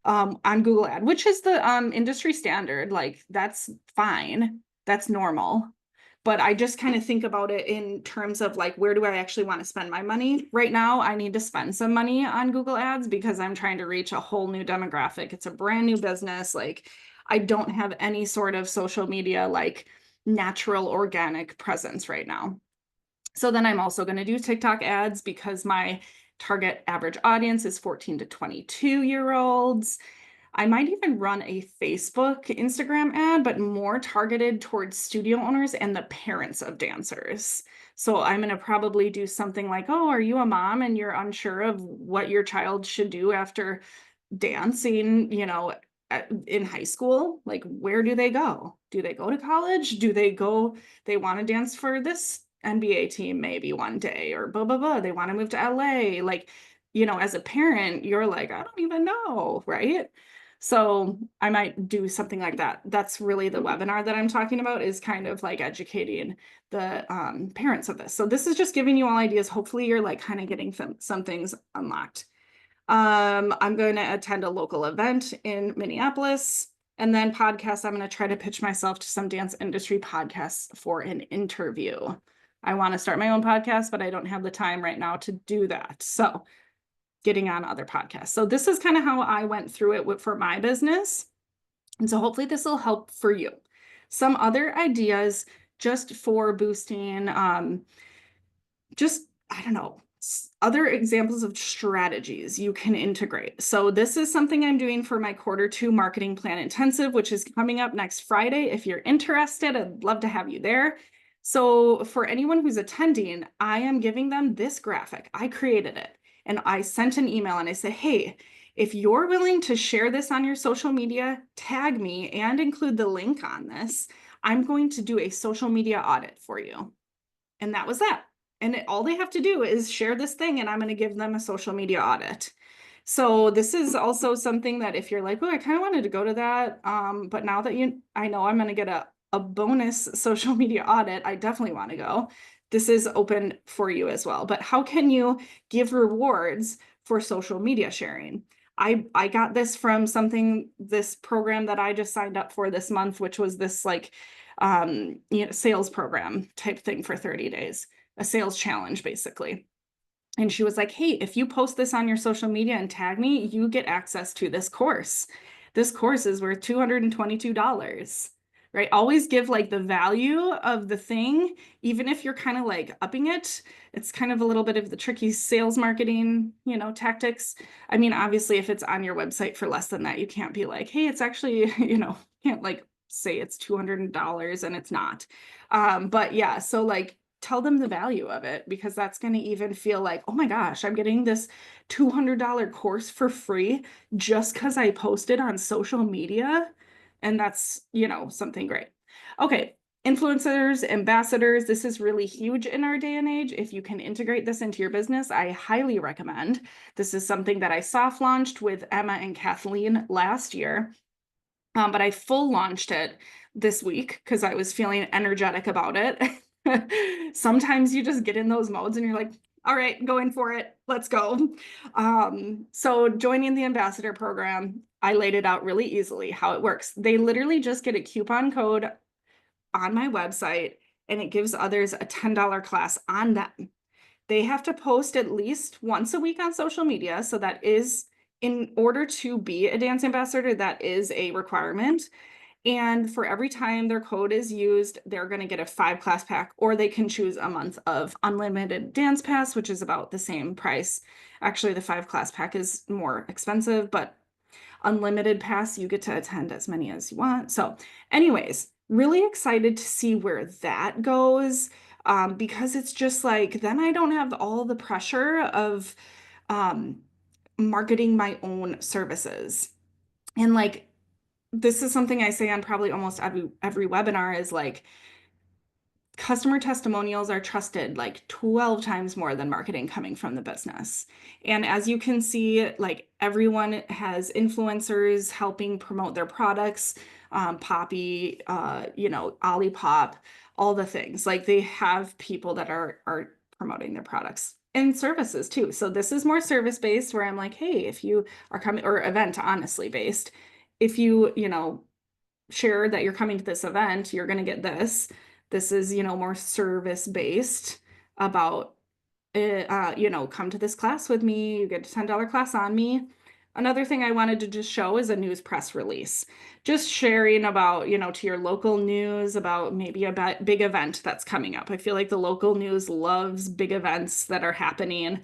on Google Ad, which is the industry standard. Like that's fine. That's normal. But I just kind of think about it in terms of like, where do I actually want to spend my money? Right now, I need to spend some money on Google Ads because I'm trying to reach a whole new demographic. It's a brand new business. Like I don't have any sort of social media, like natural organic presence right now. So then I'm also going to do TikTok ads because my target average audience is 14 to 22-year-olds. I might even run a Facebook, Instagram ad, but more targeted towards studio owners and the parents of dancers. So I'm going to probably do something like, oh, are you a mom and you're unsure of what your child should do after dancing, in high school? Like, where do they go? Do they go to college? They want to dance for this NBA team maybe one day, or blah, blah, blah. They want to move to LA. Like, as a parent, you're like, I don't even know, right? So I might do something like that. That's really the webinar that I'm talking about, is kind of like educating the parents of this. So this is just giving you all ideas. Hopefully you're like kind of getting some things unlocked. I'm going to attend a local event in Minneapolis, and then podcasts. I'm going to try to pitch myself to some dance industry podcasts for an interview. I want to start my own podcast, but I don't have the time right now to do that. So getting on other podcasts. So this is kind of how I went through it for my business. And so hopefully this will help for you. Some other ideas just for boosting, I don't know, Other examples of strategies you can integrate. So this is something I'm doing for my Q2 marketing plan intensive, which is coming up next Friday. If you're interested, I'd love to have you there. So for anyone who's attending, I am giving them this graphic. I created it and I sent an email and I said, hey, if you're willing to share this on your social media, tag me and include the link on this, I'm going to do a social media audit for you. And that was that. And all they have to do is share this thing and I'm going to give them a social media audit. So this is also something that if you're like, oh, I kind of wanted to go to that, but now that I know I'm going to get a bonus social media audit, I definitely want to go. This is open for you as well. But how can you give rewards for social media sharing? I got this from this program that I just signed up for this month, which was this like sales program type thing for 30 days, a sales challenge basically. And she was like, hey, if you post this on your social media and tag me, you get access to this course. This course is worth $222, right? Always give like the value of the thing, even if you're kind of like upping it. It's kind of a little bit of the tricky sales marketing, tactics. I mean, obviously, if it's on your website for less than that, you can't be like, hey, it's actually, can't like say it's $200 and it's not. But yeah, so like tell them the value of it because that's going to even feel like, oh my gosh, I'm getting this $200 course for free just because I posted on social media. And that's, something great. Okay. Influencers, ambassadors, this is really huge in our day and age. If you can integrate this into your business, I highly recommend. This is something that I soft launched with Emma and Kathleen last year. But I full launched it this week because I was feeling energetic about it. Sometimes you just get in those modes and you're like, all right, going for it. Let's go. So joining the ambassador program, I laid it out really easily how it works. They literally just get a coupon code on my website and it gives others a $10 class on them. They have to post at least once a week on social media. So that is, in order to be a dance ambassador, that is a requirement. And for every time their code is used, they're going to get a 5-class pack, or they can choose a month of unlimited dance pass, which is about the same price. Actually, the 5-class pack is more expensive, but unlimited pass, you get to attend as many as you want. So anyways, really excited to see where that goes. Because it's just like, then I don't have all the pressure of marketing my own services. And like, this is something I say on probably almost every webinar is like, customer testimonials are trusted like 12 times more than marketing coming from the business. And as you can see, like everyone has influencers helping promote their products, Poppy, Olipop, all the things. Like they have people that are promoting their products and services too. So this is more service-based where I'm like, hey, if you are coming, or event honestly based, if you, share that you're coming to this event, you're going to get this. This is, more service based about, come to this class with me. You get a $10 class on me. Another thing I wanted to just show is a news press release. Just sharing about, to your local news about maybe a big event that's coming up. I feel like the local news loves big events that are happening.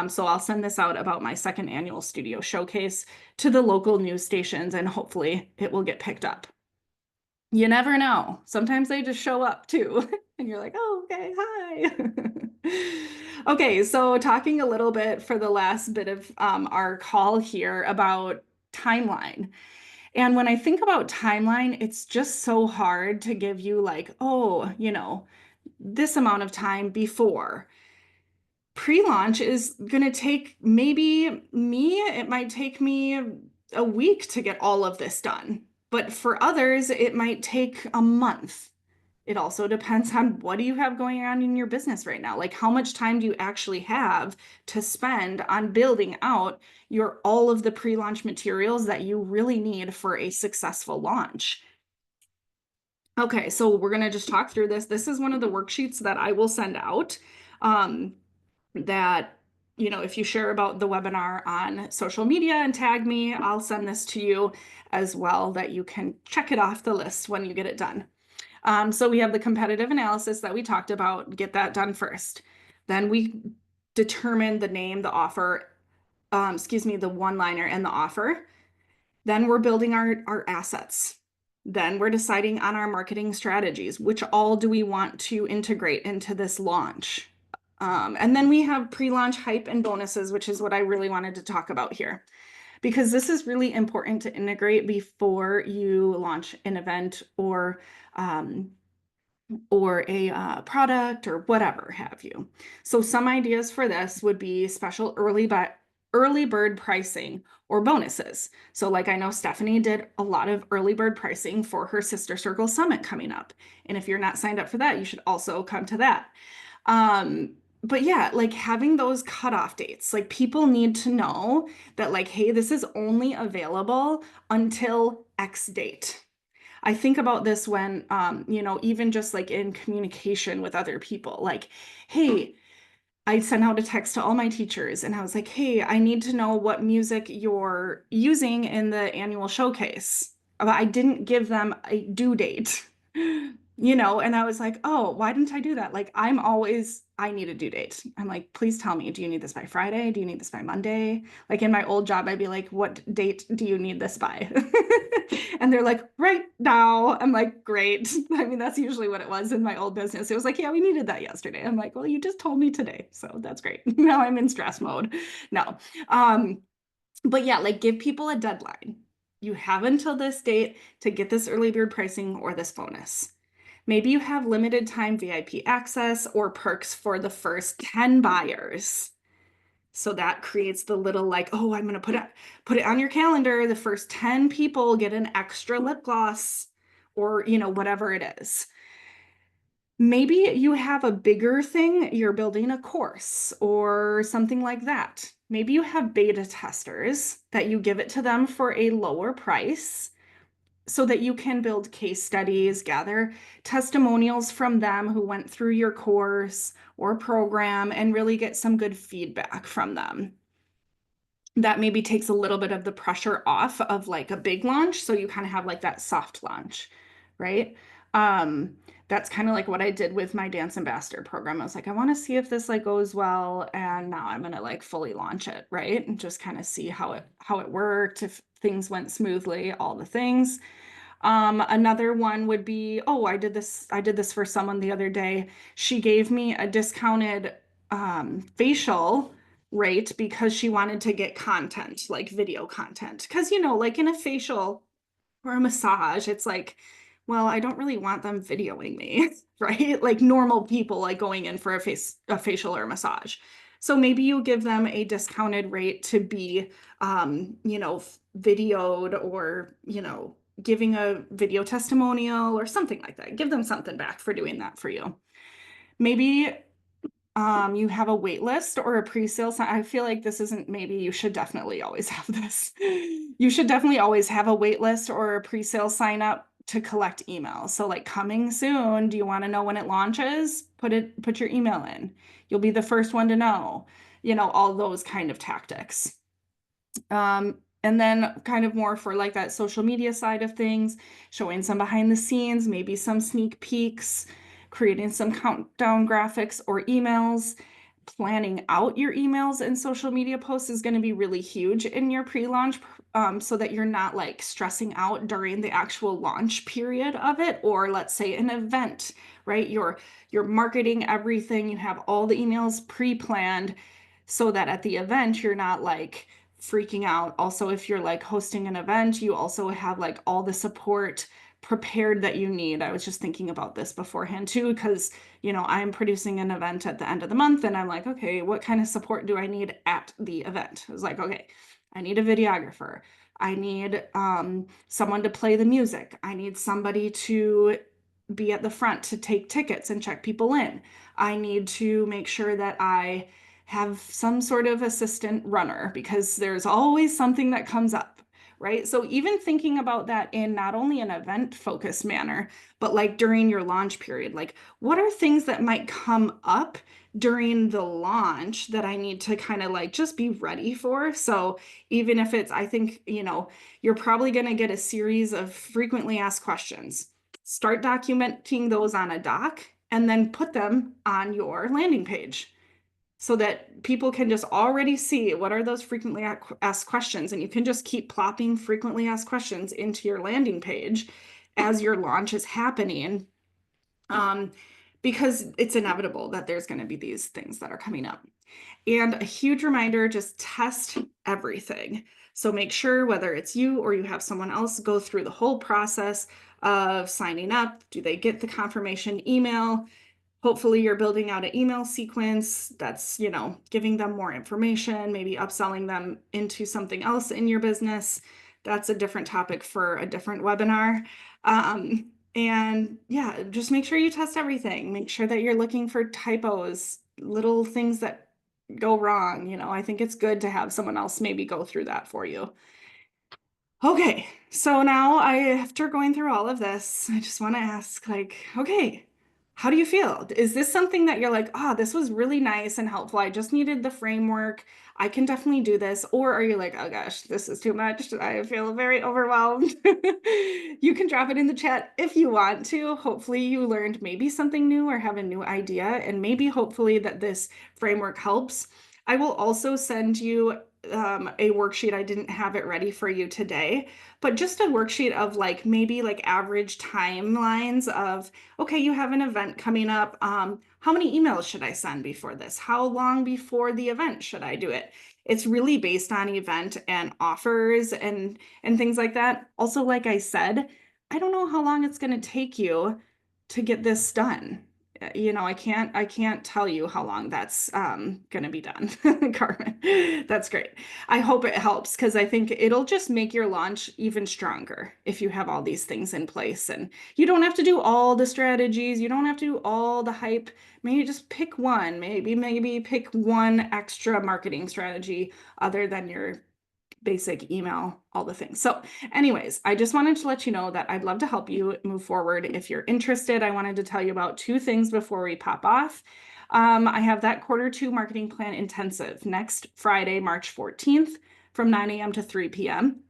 So I'll send this out about my second annual studio showcase to the local news stations and hopefully it will get picked up. You never know. Sometimes they just show up too. And you're like, oh, okay, hi. Okay, so talking a little bit for the last bit of our call here about timeline. And when I think about timeline, it's just so hard to give you like, oh, this amount of time before. Pre-launch is going to take it might take me a week to get all of this done. But for others, it might take a month. It also depends on what do you have going on in your business right now? Like how much time do you actually have to spend on building out all of the pre-launch materials that you really need for a successful launch? Okay, so we're going to just talk through this. This is one of the worksheets that I will send out. That, if you share about the webinar on social media and tag me, I'll send this to you as well that you can check it off the list when you get it done. So we have the competitive analysis that we talked about, get that done first. Then we determine the name, the offer, the one-liner and the offer. Then we're building our assets. Then we're deciding on our marketing strategies, which all do we want to integrate into this launch. And then we have pre-launch hype and bonuses, which is what I really wanted to talk about here, because this is really important to integrate before you launch an event um, or a product or whatever have you. So some ideas for this would be special early bird pricing or bonuses. So like I know Stephanie did a lot of early bird pricing for her Sister Circle Summit coming up. And if you're not signed up for that, you should also come to that. But yeah, like having those cutoff dates, like people need to know that like, hey, this is only available until X date. I think about this when, even just like in communication with other people, like, hey, I sent out a text to all my teachers and I was like, hey, I need to know what music you're using in the annual showcase. But I didn't give them a due date, and I was like, oh, why didn't I do that? Like, I need a due date. I'm like, please tell me, do you need this by Friday? Do you need this by Monday? Like in my old job, I'd be like, what date do you need this by? And they're like, right now. I'm like, great. I mean, that's usually what it was in my old business. It was like, yeah, we needed that yesterday. I'm like, well, you just told me today. So that's great. Now I'm in stress mode. No. Um, but yeah, like give people a deadline. You have until this date to get this early bird pricing or this bonus. Maybe you have limited time VIP access or perks for the first 10 buyers. So that creates the little like, oh, I'm going to put it on your calendar. The first 10 people get an extra lip gloss or, whatever it is. Maybe you have a bigger thing, you're building a course or something like that. Maybe you have beta testers that you give it to them for a lower price so that you can build case studies, gather testimonials from them who went through your course or program, and really get some good feedback from them. That maybe takes a little bit of the pressure off of like a big launch. So you kind of have like that soft launch, right? That's kind of like what I did with my dance ambassador program. I was like, I want to see if this like goes well, and now I'm gonna like fully launch it, right? And just kind of see how it worked, if things went smoothly, all the things. Another one would be, oh, I did this for someone the other day. She gave me a discounted facial rate because she wanted to get content, like video content. Because, like in a facial or a massage, it's like, well, I don't really want them videoing me, right? Like normal people like going in for a facial or a massage. So maybe you give them a discounted rate to be videoed or, giving a video testimonial or something like that. Give them something back for doing that for you. Maybe you have a wait list or a pre-sale sign. I feel like this isn't, maybe you should definitely always have this. You should definitely always have a wait list or a pre-sale sign up to collect emails. So like coming soon, do you want to know when it launches? Put your email in. You'll be the first one to know, all those kind of tactics. And then kind of more for like that social media side of things, showing some behind the scenes, maybe some sneak peeks, creating some countdown graphics or emails. Planning out your emails and social media posts is going to be really huge in your pre-launch, so that you're not like stressing out during the actual launch period of it, or let's say an event, right? You're marketing everything, you have all the emails pre-planned so that at the event you're not like freaking out. Also, if you're like hosting an event, you also have like all the support prepared that you need. I was just thinking about this beforehand too, because I'm producing an event at the end of the month and I'm like, okay, what kind of support do I need at the event? I was like, okay, I need a videographer. I need someone to play the music. I need somebody to be at the front to take tickets and check people in. I need to make sure that I have some sort of assistant runner because there's always something that comes up, right? So even thinking about that in not only an event focused manner, but like during your launch period, like what are things that might come up during the launch that I need to kind of like just be ready for? So even if it's, I think, you're probably going to get a series of frequently asked questions. Start documenting those on a doc and then put them on your landing page. so that people can just already see what are those frequently asked questions. And you can just keep plopping frequently asked questions into your landing page as your launch is happening. Um, because it's inevitable that there's going to be these things that are coming up. And a huge reminder, just test everything. So make sure whether it's you or you have someone else go through the whole process of signing up. Do they get the confirmation email? Hopefully you're building out an email sequence that's, giving them more information, maybe upselling them into something else in your business. That's a different topic for a different webinar. And yeah, just make sure you test everything. Make sure that you're looking for typos, little things that go wrong. I think it's good to have someone else maybe go through that for you. Okay, so now after going through all of this, I just want to ask, okay, how do you feel? Is this something that you're like, this was really nice and helpful. I just needed the framework. I can definitely do this. Or are you like, oh gosh, this is too much. I feel very overwhelmed. You can drop it in the chat if you want to. Hopefully you learned maybe something new or have a new idea, and maybe hopefully that this framework helps. I will also send you a worksheet. I didn't have it ready for you today, but just a worksheet of maybe average timelines of, okay, you have an event coming up. How many emails should I send before this? How long before the event should I do it? It's really based on event and offers and things like that. Also, like I said, I don't know how long it's going to take you to get this done. I can't tell you how long that's going to be done. Carmen, that's great. I hope it helps, because I think it'll just make your launch even stronger if you have all these things in place. And you don't have to do all the strategies, you don't have to do all the hype. Maybe just pick one, maybe pick one extra marketing strategy other than your basic email, all the things. So anyways, I just wanted to let you know that I'd love to help you move forward. If you're interested, I wanted to tell you about two things before we pop off. I have that Q2 marketing plan intensive next Friday, March 14th from 9 a.m. to 3 p.m.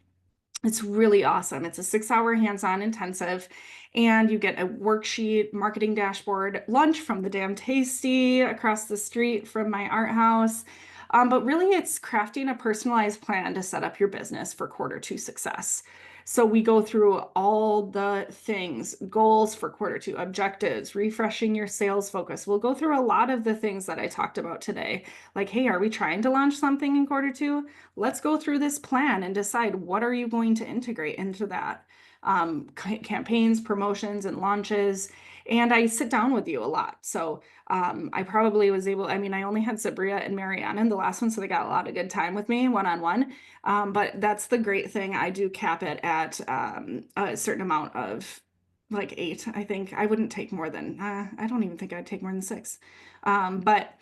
It's really awesome. It's a 6-hour hands-on intensive, and you get a worksheet, marketing dashboard, lunch from the Damn Tasty across the street from my art house. But really, it's crafting a personalized plan to set up your business for Q2 success. So we go through all the things, goals for Q2, objectives, refreshing your sales focus. We'll go through a lot of the things that I talked about today. Like, hey, are we trying to launch something in Q2? Let's go through this plan and decide what are you going to integrate into that. Campaigns, promotions, and launches. And I sit down with you a lot. So I probably was able, I only had Sabria and Marianne in the last one, so they got a lot of good time with me one-on-one. But that's the great thing. I do cap it at a certain amount of 8. I think I wouldn't take more than, I don't even think I'd take more than 6. But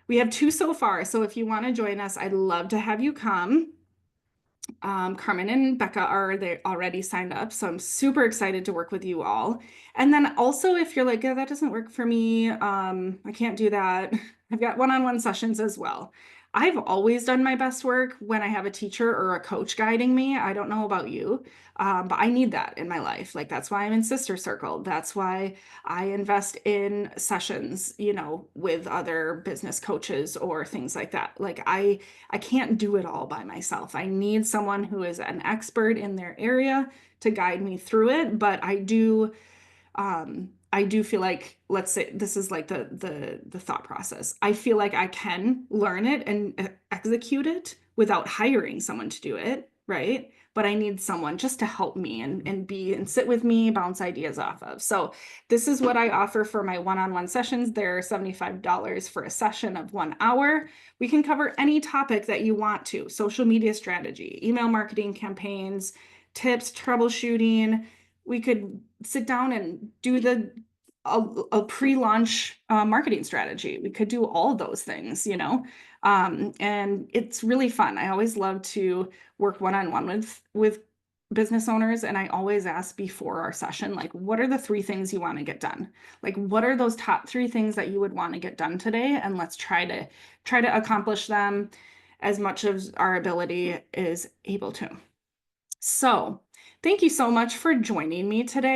we have 2 so far. So if you want to join us, I'd love to have you come. Carmen and Becca they already signed up, so I'm super excited to work with you all. And then also, if you're like, oh, that doesn't work for me, I can't do that, I've got one-on-one sessions as well. I've always done my best work when I have a teacher or a coach guiding me. I don't know about you, but I need that in my life. That's why I'm in Sister Circle. That's why I invest in sessions, with other business coaches or things like that. I can't do it all by myself. I need someone who is an expert in their area to guide me through it, but I do feel like, let's say this is the thought process. I feel like I can learn it and execute it without hiring someone to do it, right? But I need someone just to help me and sit with me, bounce ideas off of. So this is what I offer for my one-on-one sessions. They're $75 for a session of 1 hour. We can cover any topic that you want to: social media strategy, email marketing campaigns, tips, troubleshooting. We could sit down and do a pre-launch marketing strategy. We could do all those things, and it's really fun. I always love to work one-on-one with business owners, and I always ask before our session, what are the 3 things you want to get done? What are those top 3 things that you would want to get done today? And let's try to accomplish them as much as our ability is able to. So thank you so much for joining me today.